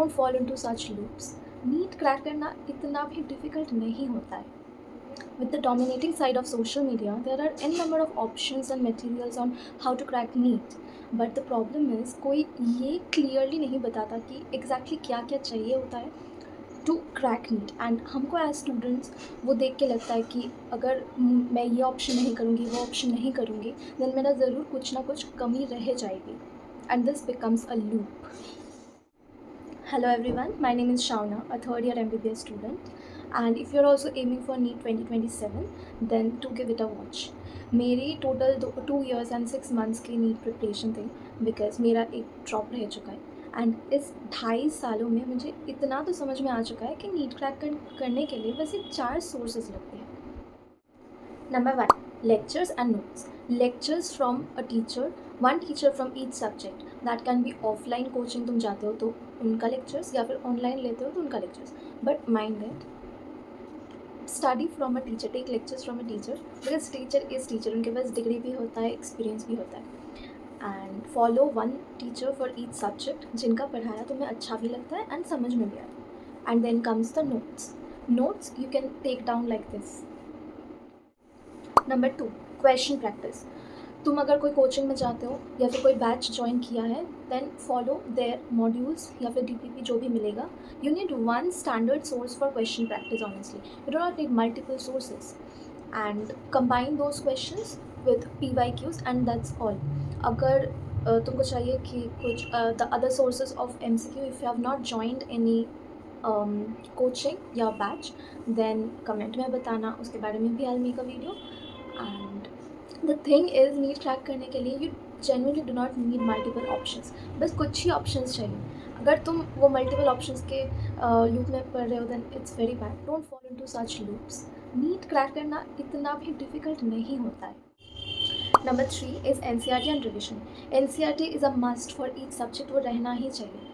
Don't fall into such loops. NEET crack करना इतना भी डिफ़िकल्ट नहीं होता है। With the dominating side of social media, there are n number of options and materials on how to crack NEET. But the problem is कोई ये clearly नहीं बताता कि exactly क्या क्या चाहिए होता है टू क्रैक नीट। एंड हमको एज स्टूडेंट्स वो देख के लगता है कि अगर मैं ये ऑप्शन नहीं करूँगी, वो ऑप्शन नहीं करूँगी, देन मेरा ज़रूर कुछ ना कुछ कमी रह जाएगी, and this becomes a loop. Hello everyone, my name is Shauna, a third year MBBS student, and if you're also aiming for NEET 2027, then to give it a watch. मेरी टोटल 2 years and 6 months की NEET preparation थी, because मेरा एक drop रह चुका है। And इस 2.5 सालों में मुझे इतना तो समझ में आ चुका है कि नीट क्रैक करने के लिए वैसे 4 सोर्सेज लगते हैं। Number 1, lectures and notes. Lectures from a teacher, one teacher from each subject. That can be offline coaching, तुम जाते हो तो उनका lectures, या फिर online लेते हो तो उनका lectures. But mind it, study from a teacher, take lectures from a teacher, because teacher is teacher, उनके पास डिग्री भी होता है, एक्सपीरियंस भी होता है। And follow one teacher for each subject, जिनका पढ़ाया तुम्हें अच्छा भी लगता है एंड समझ में भी आता है। And then comes the notes. Notes you can take down like this. Number 2, question practice. तुम अगर कोई कोचिंग में जाते हो या फिर कोई बैच ज्वाइन किया है, देन फॉलो देयर मॉड्यूल्स या फिर DPP जो भी मिलेगा। You need one standard source for question practice honestly, you do not need multiple sources, and combine those questions with PYQs and that's all. अगर तुमको चाहिए कि कुछ the other sources of MCQ, if you have not joined any coaching या batch, then comment में बताना, उसके बारे में भी I will make a video. And the thing is, NEET crack करने के लिए you genuinely do not need multiple options, बस कुछ ही ऑप्शंस चाहिए। अगर तुम वो मल्टीपल ऑप्शंस के लूप में पढ़ रहे हो, then it's very bad. Don't fall into such loops. NEET crack करना इतना भी डिफ़िकल्ट नहीं होता है। Number 3 is NCERT and revision. NCERT is a must for each subject, वो रहना ही चाहिए।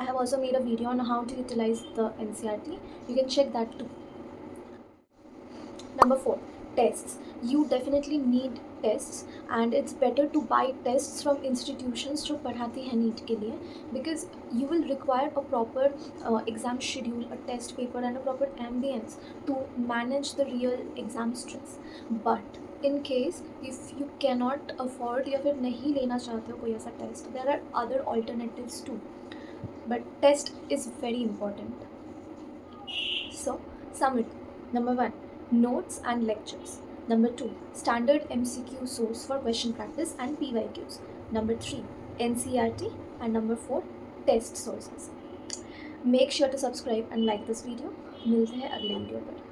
I have also made a video on how to utilize the NCERT. You can check that too. Number 4, tests. You definitely need tests, and it's better to buy tests from institutions जो पढ़ाती हैं NEET के लिए, because you will require a proper exam schedule, a test paper and a proper ambience to manage the real exam stress. But in case if you cannot afford या फिर नहीं लेना चाहते हो कोई ऐसा test, there are other alternatives too, but test is very important. So sum it. Number 1, notes and lectures. Number 2, standard MCQ source for question practice and PYQs. Number 3, NCERT. And number 4, test sources. Make sure to subscribe and like this video. मिलते हैं अगले video पर।